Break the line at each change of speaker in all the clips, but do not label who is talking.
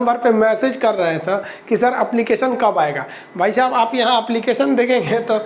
Number पे message कर रहे हैं सर कि सर एप्लीकेशन कब आएगा। भाई साहब आप यहाँ एप्लीकेशन देखेंगे तो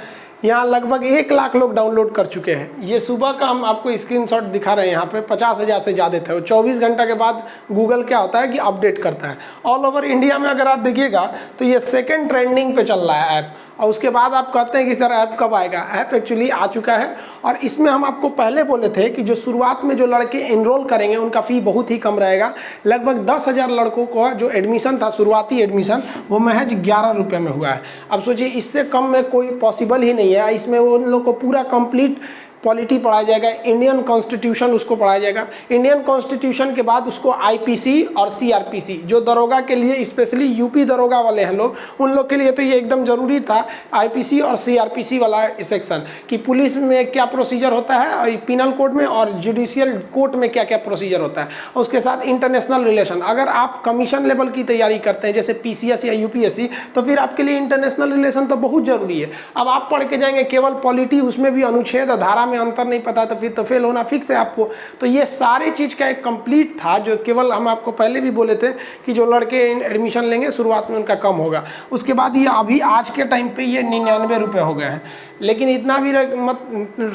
यहाँ लगभग 1 लाख लोग डाउनलोड कर चुके हैं। ये सुबह का हम आपको स्क्रीनशॉट दिखा रहे हैं, यहाँ पे 50,000 से ज़्यादा थे। और 24 घंटा के बाद गूगल क्या होता है कि अपडेट करता है। ऑल ओवर इंडिया में अगर आप देखिएगा तो ये सेकंड ट्रेंडिंग पे चल रहा है ऐप। और उसके बाद आप कहते हैं कि सर ऐप कब आएगा। ऐप एक्चुअली आ चुका है और इसमें हम आपको पहले बोले थे कि जो शुरुआत में जो लड़के इनरोल करेंगे उनका फ़ी बहुत ही कम रहेगा। लगभग 10,000 लड़कों को जो एडमिशन था, शुरुआती एडमिशन, वो महज 11 रुपये में हुआ है। अब सोचिए इससे कम में कोई पॉसिबल ही नहीं है। इसमें उन लोग को पूरा कंप्लीट पॉलिटी पढ़ाया जाएगा, इंडियन कॉन्स्टिट्यूशन उसको पढ़ाया जाएगा। इंडियन कॉन्स्टिट्यूशन के बाद उसको आईपीसी और सीआरपीसी, जो दरोगा के लिए स्पेशली यूपी दरोगा वाले हैं लोग, उन लोग के लिए तो ये एकदम ज़रूरी था आईपीसी और सीआरपीसी वाला सेक्शन कि पुलिस में क्या प्रोसीजर होता है और पिनल कोड में और जुडिशियल कोर्ट में क्या क्या प्रोसीजर होता है। और उसके साथ इंटरनेशनल रिलेशन, अगर आप कमीशन लेवल की तैयारी करते हैं जैसे पीसीएस या यूपीएससी, तो फिर आपके लिए इंटरनेशनल रिलेशन तो बहुत ज़रूरी है। अब आप पढ़ के जाएंगे केवल पॉलिटी, उसमें भी अनुच्छेद धारा में अंतर नहीं पता तो फिर तो फेल होना फिक्स है आपको। तो ये सारे चीज़ का एक कंप्लीट था जो केवल हम आपको पहले भी बोले थे कि जो लड़के एडमिशन लेंगे शुरुआत में उनका कम होगा। उसके बाद ये अभी आज के टाइम पे ये 99 रुपये हो गए हैं। लेकिन इतना भी मत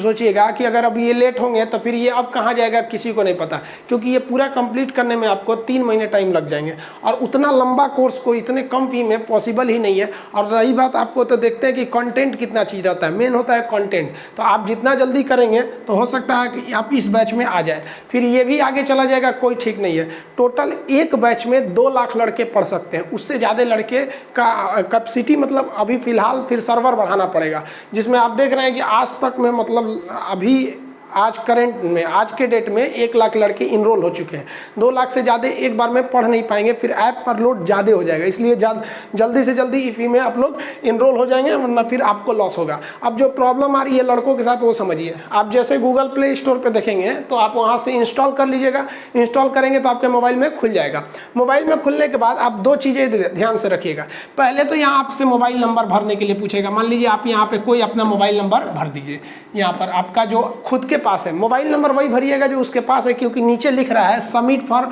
सोचिएगा कि अगर अब ये लेट होंगे तो फिर ये अब कहाँ जाएगा किसी को नहीं पता, क्योंकि ये पूरा कंप्लीट करने में आपको 3 महीने टाइम लग जाएंगे और उतना लंबा कोर्स को इतने कम फी में पॉसिबल ही नहीं है। और रही बात आपको तो देखते हैं कि कंटेंट कितना चीज़ रहता है, मेन होता है कंटेंट। तो आप जितना जल्दी करेंगे तो हो सकता है कि आप इस बैच में आ जाए, फिर ये भी आगे चला जाएगा, कोई ठीक नहीं है। टोटल एक बैच में 2 लाख लड़के पढ़ सकते हैं, उससे ज़्यादा लड़के का कैपेसिटी मतलब अभी फ़िलहाल फिर सर्वर बढ़ाना पड़ेगा, जिसमें आप देख रहे हैं कि आज तक में मतलब अभी आज करंट में आज के डेट में 1 लाख लड़के इनरोल हो चुके हैं। 2 लाख से ज़्यादा एक बार में पढ़ नहीं पाएंगे, फिर ऐप पर लोड ज़्यादा हो जाएगा। इसलिए जल्दी से जल्दी इफ़ी में आप लोग इनरोल हो जाएंगे, वरना फिर आपको लॉस होगा। अब जो प्रॉब्लम आ रही है लड़कों के साथ वो समझिए। आप जैसे गूगल प्ले स्टोर पर देखेंगे तो आप वहाँ से इंस्टॉल कर लीजिएगा। इंस्टॉल करेंगे तो आपके मोबाइल में खुल जाएगा। मोबाइल में खुलने के बाद आप 2 चीज़ें ध्यान से रखिएगा। पहले तो यहाँ आपसे मोबाइल नंबर भरने के लिए पूछेगा। मान लीजिए आप यहाँ पर कोई अपना मोबाइल नंबर भर दीजिए। यहाँ पर आपका जो खुद के पास है मोबाइल नंबर वही भरिएगा जो उसके पास है, क्योंकि नीचे लिख रहा है सबमिट फॉर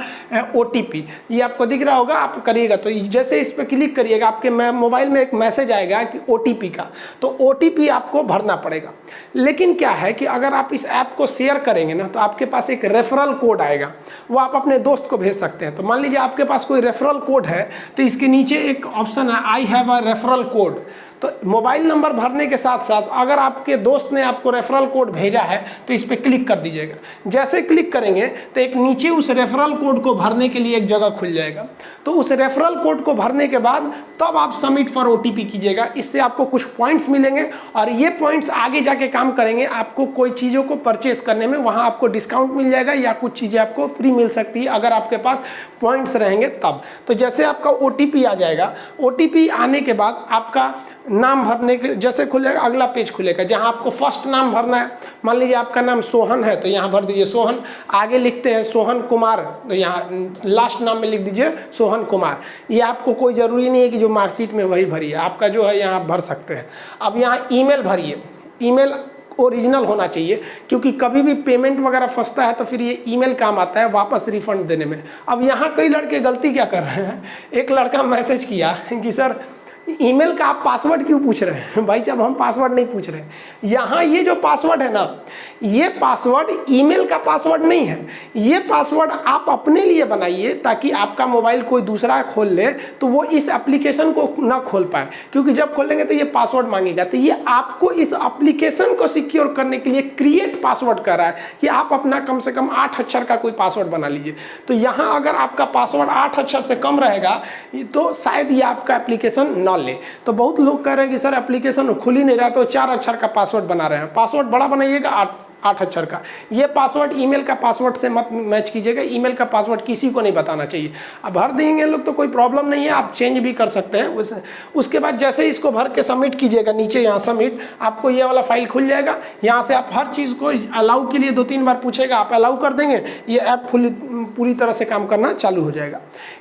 ओटीपी, ये आपको दिख रहा होगा। आप करिएगा तो जैसे इस पर क्लिक करिएगा आपके मोबाइल में एक मैसेज आएगा कि ओटीपी का, तो ओटीपी आपको भरना पड़ेगा। लेकिन क्या है कि अगर आप इस ऐप को शेयर करेंगे ना तो आपके पास एक रेफरल कोड आएगा, वो आप अपने दोस्त को भेज सकते हैं। तो मान लीजिए आपके पास कोई रेफरल कोड है तो इसके नीचे एक ऑप्शन है I have a referral code. तो मोबाइल नंबर भरने के साथ साथ अगर आपके दोस्त ने आपको रेफरल कोड भेजा है तो इस पर क्लिक कर दीजिएगा। जैसे क्लिक करेंगे तो एक नीचे उस रेफरल कोड को भरने के लिए एक जगह खुल जाएगा। तो उस रेफरल कोड को भरने के बाद तब आप सबमिट फॉर ओटीपी कीजिएगा। इससे आपको कुछ पॉइंट्स मिलेंगे और ये पॉइंट्स आगे जाके काम करेंगे। आपको कोई चीज़ों को परचेस करने में वहाँ आपको डिस्काउंट मिल जाएगा या कुछ चीज़ें आपको फ्री मिल सकती है अगर आपके पास पॉइंट्स रहेंगे तब। तो जैसे आपका ओटीपी आ जाएगा, ओटीपी आने के बाद आपका नाम भरने के जैसे खुलेगा अगला पेज खुलेगा जहां आपको फर्स्ट नाम भरना है। मान लीजिए आपका नाम सोहन है तो यहाँ भर दीजिए सोहन। आगे लिखते हैं सोहन कुमार तो यहाँ लास्ट नाम में लिख दीजिए सोहन कुमार। ये आपको कोई ज़रूरी नहीं है कि जो मार्कशीट में वही भरिए, आपका जो है यहाँ आप भर सकते हैं। अब यहाँ ईमेल भरिए। ईमेल ओरिजिनल होना चाहिए, क्योंकि कभी भी पेमेंट वगैरह फंसता है तो फिर ये ईमेल काम आता है वापस रिफंड देने में। अब यहाँ कई लड़के गलती क्या कर रहे हैं, एक लड़का मैसेज किया कि सर ईमेल का आप पासवर्ड क्यों पूछ रहे हैं। भाई साहब हम पासवर्ड नहीं पूछ रहे हैं, यहाँ ये जो पासवर्ड है ना, ये पासवर्ड ईमेल का पासवर्ड नहीं है। ये पासवर्ड आप अपने लिए बनाइए ताकि आपका मोबाइल कोई दूसरा खोल ले तो वो इस एप्लीकेशन को ना खोल पाए, क्योंकि जब खोलेंगे तो ये पासवर्ड मांगेगा। तो ये आपको इस एप्लीकेशन को सिक्योर करने के लिए क्रिएट पासवर्ड कर रहा है कि आप अपना कम से कम 8 अक्षर का कोई पासवर्ड बना लीजिए। तो यहाँ अगर आपका पासवर्ड 8 अक्षर से कम रहेगा तो शायद ये आपका एप्लीकेशन ना ले। तो बहुत लोग कह रहे हैं कि सर एप्लीकेशन खुल ही नहीं रहा तो 4 अक्षर का पासवर्ड बना रहे हैं। पासवर्ड बड़ा बनाइएगा 8 अक्षर का। ये पासवर्ड ईमेल का पासवर्ड से मत मैच कीजिएगा। ईमेल का पासवर्ड किसी को नहीं बताना चाहिए। अब भर देंगे लोग तो कोई प्रॉब्लम नहीं है, आप चेंज भी कर सकते हैं। उसके बाद जैसे इसको भर के सबमिट कीजिएगा, नीचे यहाँ सबमिट, आपको ये वाला फाइल खुल जाएगा। यहाँ से आप हर चीज़ को अलाउ के लिए 2-3 बार पूछेगा, आप अलाउ कर देंगे, ये ऐप पूरी तरह से काम करना चालू हो जाएगा।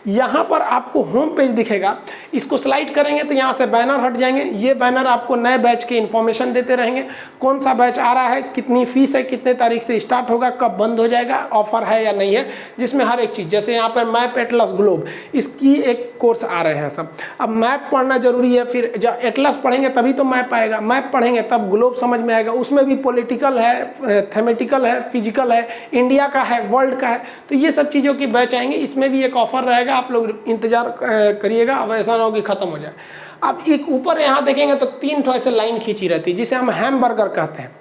यहाँ पर आपको होम पेज दिखेगा, इसको स्लाइड करेंगे तो यहाँ से बैनर हट जाएंगे। ये बैनर आपको नए बैच के इन्फॉर्मेशन देते रहेंगे, कौन सा बैच आ रहा है, कितनी फीस फीस है, कितने तारीख से स्टार्ट होगा, कब बंद हो जाएगा, ऑफर है या नहीं है, जिसमें हर एक चीज़, जैसे यहाँ पर मैप एटलस ग्लोब, इसकी एक कोर्स आ रहे हैं सब। अब मैप पढ़ना जरूरी है, फिर जब एटलस पढ़ेंगे तभी तो मैप आएगा, मैप पढ़ेंगे तब ग्लोब समझ में आएगा, उसमें भी पॉलिटिकल है, थेमेटिकल है, फिजिकल है, इंडिया का है, वर्ल्ड का है, तो ये सब चीज़ों की बैच आएंगे। इसमें भी एक ऑफर रहेगा, आप लोग इंतजार करिएगा, अब ऐसा ना हो कि ख़त्म हो जाए। अब एक ऊपर यहाँ देखेंगे तो 3 ठो ऐसे लाइन खींची रहती है, जिसे हम हैमबर्गर कहते हैं।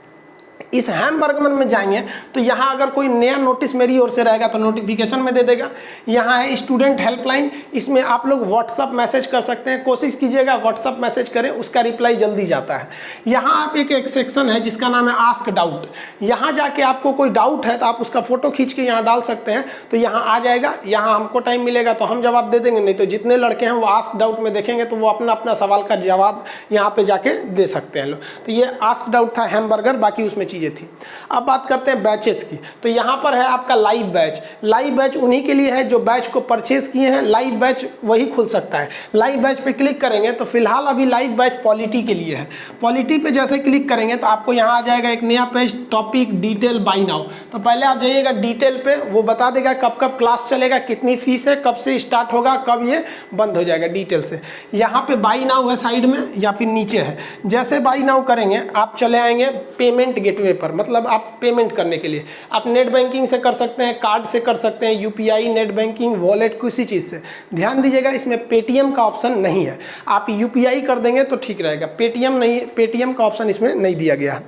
इस हैमबर्गर में जाएंगे तो यहाँ अगर कोई नया नोटिस मेरी ओर से रहेगा तो नोटिफिकेशन में दे देगा। यहाँ है स्टूडेंट हेल्पलाइन, इसमें आप लोग व्हाट्सअप मैसेज कर सकते हैं, कोशिश कीजिएगा व्हाट्सअप मैसेज करें, उसका रिप्लाई जल्दी जाता है। यहाँ आप एक सेक्शन है जिसका नाम है आस्क डाउट, यहाँ जाके आपको कोई डाउट है तो आप उसका फोटो खींच के यहाँ डाल सकते हैं, तो यहाँ आ जाएगा। यहाँ हमको टाइम मिलेगा तो हम जवाब दे देंगे, नहीं तो जितने लड़के हैं वो आस्क डाउट में देखेंगे तो वो अपना अपना सवाल का जवाब यहाँ पे जाके दे सकते हैं लोग। तो ये आस्क डाउट था हैमबर्गर, बाकी उसमें चीज़ें थी। अब बात करते हैं बैचेस की, तो यहाँ पर है आपका लाइव बैच। लाइव बैच उन्हीं के लिए है जो बैच को परचेज किए हैं, लाइव बैच वही खुल सकता है। लाइव बैच पे क्लिक करेंगे तो फिलहाल अभी लाइव बैच पॉलिटी के लिए है। पॉलिटी पे जैसे क्लिक करेंगे तो आपको यहाँ आ जाएगा एक नया page, topic detail by now. तो पहले आप जाइएगा डिटेल पे, वो बता देगा कब कब क्लास चलेगा, कितनी फीस है, कब से स्टार्ट होगा, कब ये बंद हो जाएगा, डिटेल से। यहाँ पे बाय नाउ है साइड में या फिर नीचे है। जैसे बाय नाउ करेंगे आप चले आएंगे पेमेंट गेटवे पर, मतलब आप पेमेंट करने के लिए आप नेट बैंकिंग से कर सकते हैं, कार्ड से कर सकते हैं, यूपीआई, नेट बैंकिंग, वॉलेट, किसी चीज़ से। ध्यान दीजिएगा इसमें पेटीएम का ऑप्शन नहीं है, आप यूपीआई कर देंगे तो ठीक रहेगा, पेटीएम नहीं, पेटीएम का ऑप्शन इसमें नहीं दिया गया है।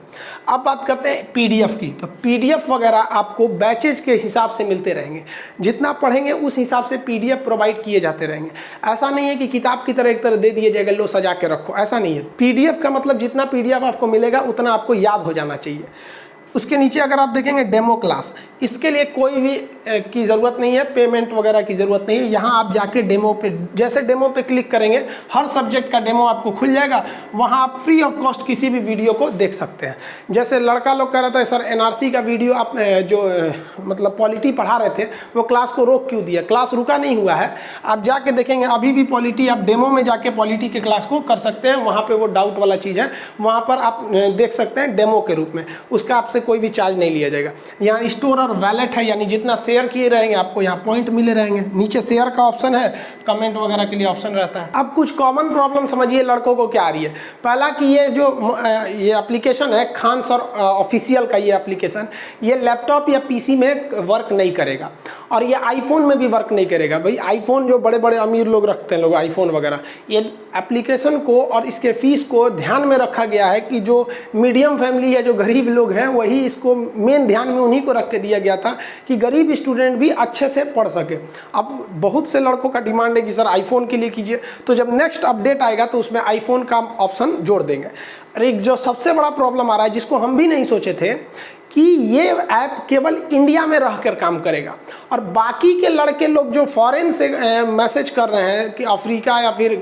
अब बात करते हैं पीडीएफ की, तो पीडीएफ वगैरह आपको बैचेज के हिसाब से मिलते रहेंगे, जितना पढ़ेंगे उस हिसाब से पीडीएफ प्रोवाइड किए जाते रहेंगे। ऐसा नहीं है कि किताब की तरह एक तरह दे दिए जाएगा, लो सजा के रखो, ऐसा नहीं है। पीडीएफ का मतलब जितना पीडीएफ आपको मिलेगा उतना आपको याद हो जाना चाहिए। उसके नीचे अगर आप देखेंगे डेमो क्लास, इसके लिए कोई भी की ज़रूरत नहीं है, पेमेंट वगैरह की ज़रूरत नहीं है। यहाँ आप जाके डेमो पे, जैसे डेमो पे क्लिक करेंगे हर सब्जेक्ट का डेमो आपको खुल जाएगा, वहाँ आप फ्री ऑफ कॉस्ट किसी भी वीडियो को देख सकते हैं। जैसे लड़का लोग कह रहा था सर एनआरसी का वीडियो आप जो मतलब पॉलिटी पढ़ा रहे थे वो क्लास को रोक क्यों दिया, क्लास रुका नहीं हुआ है, आप जाके देखेंगे अभी भी पॉलिटी, आप डेमो में जाके पॉलिटी के क्लास को कर सकते हैं। वहाँ पर वो डाउट वाला चीज़ है, वहाँ पर आप देख सकते हैं डेमो के रूप में, उसका आपसे कोई भी चार्ज नहीं लिया जाएगा। यहाँ स्टोर और वैलेट है, यानी जितना शेयर किए रहेंगे आपको यहाँ पॉइंट मिले रहेंगे। नीचे शेयर का ऑप्शन है, कमेंट वगैरह के लिए ऑप्शन रहता है। अब कुछ कॉमन प्रॉब्लम समझिए लड़कों को क्या आ रही है। पहला कि ये जो ये एप्लीकेशन है खान सर ऑफिशियल का, ये एप्लीकेशन ये लैपटॉप या पीसी में वर्क नहीं करेगा और ये आईफोन में भी वर्क नहीं करेगा। भाई आईफोन जो बड़े बड़े अमीर लोग रखते हैं लोग आईफोन वगैरह, ये एप्लीकेशन को और इसके फीस को ध्यान में रखा गया है कि जो मीडियम फैमिली या जो गरीब लोग हैं वही इसको मेन ध्यान में उन्हीं को रख के दिया गया था कि गरीब स्टूडेंट भी अच्छे से पढ़ सके। अब बहुत से लड़कों का डिमांड है कि सर आईफोन के लिए कीजिए, तो जब नेक्स्ट अपडेट आएगा तो उसमें आईफोन का ऑप्शन जोड़ देंगे। अरे जो सबसे बड़ा प्रॉब्लम आ रहा है जिसको हम भी नहीं सोचे थे कि ये ऐप केवल इंडिया में रहकर काम करेगा और बाकी के लड़के लोग जो फॉरेन से मैसेज कर रहे हैं कि अफ्रीका या फिर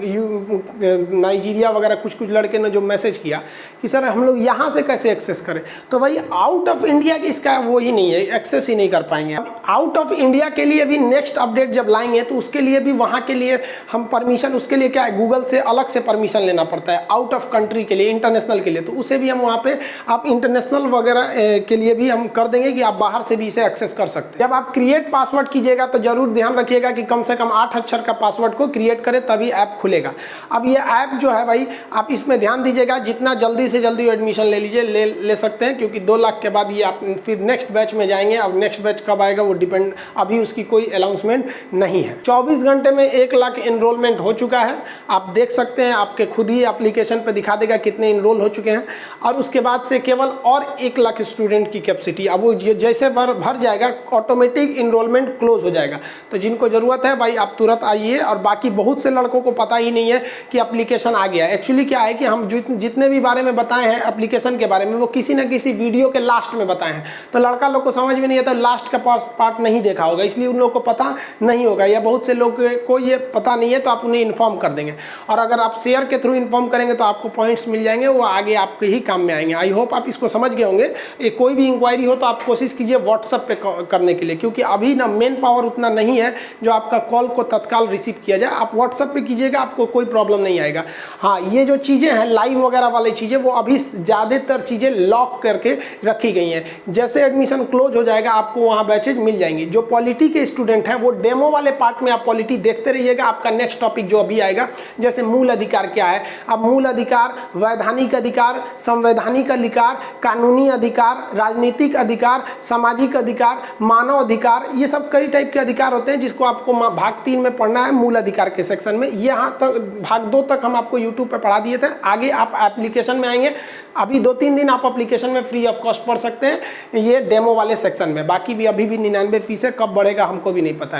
नाइजीरिया वगैरह, कुछ कुछ लड़के ने जो मैसेज किया कि सर हम लोग यहाँ से कैसे एक्सेस करें, तो भाई आउट ऑफ इंडिया इसका वो ही नहीं है, एक्सेस ही नहीं कर पाएंगे। अब आउट ऑफ इंडिया के लिए भी नेक्स्ट अपडेट जब लाएंगे तो उसके लिए भी वहाँ के लिए हम परमिशन, उसके लिए क्या है गूगल से अलग से परमिशन लेना पड़ता है आउट ऑफ कंट्री के लिए, इंटरनेशनल के लिए, तो उसे भी हम वहाँ पे आप इंटरनेशनल वगैरह के लिए भी हम कर देंगे कि आप बाहर से भी इसे एक्सेस कर सकते हैं। जब आप क्रिएट पासवर्ड कीजिएगा तो जरूर ध्यान रखिएगा कि कम से कम 8 अक्षर का पासवर्ड को क्रिएट करें तभी ऐप खुलेगा। अब ये ऐप जो है भाई आप इसमें ध्यान दीजिएगा, जितना जल्दी से जल्दी एडमिशन ले लीजिए, ले सकते हैं, क्योंकि 2 लाख के बाद ये आप फिर नेक्स्ट बैच में जाएंगे। अब नेक्स्ट बैच कब आएगा वो डिपेंड, अभी उसकी कोई अनाउंसमेंट नहीं है। 24 घंटे में 1 लाख एनरोलमेंट हो चुका है, आप देख सकते हैं, आपके खुद ही एप्लीकेशन पर दिखा देगा कितने एनरोल हो चुके हैं। और उसके बाद से केवल और 1 लाख स्टूडेंट की कैपेसिटी, अब वो जैसे भर जाएगा ऑटोमेटिक इनरोलमेंट क्लोज हो जाएगा। तो जिनको ज़रूरत है भाई आप तुरंत आइए। और बाकी बहुत से लड़कों को पता ही नहीं है कि एप्लीकेशन आ गया है। एक्चुअली क्या है कि हम जितने भी बारे में बताए हैं एप्लीकेशन के बारे में वो किसी न किसी वीडियो के लास्ट में बताए हैं, तो लड़का लोग को समझ में नहीं आता, लास्ट का पार्ट नहीं देखा होगा, इसलिए उन लोगों को पता नहीं होगा, या बहुत से लोग को ये पता नहीं है, तो आप उन्हें इन्फॉर्म कर देंगे। और अगर आप शेयर के थ्रू इन्फॉर्म करेंगे तो आपको पॉइंट्स मिल जाएंगे, वो आगे आपके ही काम में आएंगे। आई होप आप इसको समझ गए होंगे। कोई भी इंक्वायरी हो तो आप कोशिश कीजिए व्हाट्सएप पे करने के लिए, क्योंकि अभी अभी ना मेन पावर उतना नहीं है जो आपका कॉल को तत्काल रिसीव किया जाए। आप व्हाट्सएप पे कीजिएगा, आपको कोई प्रॉब्लम नहीं आएगा। हाँ, ये जो चीज़ें हैं लाइव वगैरह वाली चीज़ें, वो अभी ज़्यादातर चीज़ें लॉक करके रखी गई हैं। जैसे एडमिशन क्लोज हो जाएगा आपको वहाँ बैचेज मिल जाएंगी। जो पॉलिटी के स्टूडेंट हैं वो डेमो वाले पार्ट में आप पॉलिटी देखते रहिएगा। आपका नेक्स्ट टॉपिक जो अभी आएगा, जैसे मूल अधिकार क्या है। अब मूल अधिकार, वैधानिक अधिकार, संवैधानिक अधिकार, कानूनी अधिकार, राजनीतिक अधिकार, सामाजिक अधिकार, मानव अधिकार, ये सब कई टाइप के अधिकार होते हैं जिसको आपको भाग 3 में पढ़ना है मूल अधिकार के सेक्शन में। यहाँ तक भाग 2 तक हम आपको यूट्यूब पे पढ़ा दिए थे। आगे आप एप्लीकेशन में आएंगे, अभी 2-3 दिन आप एप्लीकेशन में फ्री ऑफ कॉस्ट पढ़ सकते हैं, ये डेमो वाले सेक्शन में। बाकी भी अभी भी 99 फीस है, कब बढ़ेगा हमको भी नहीं पता है।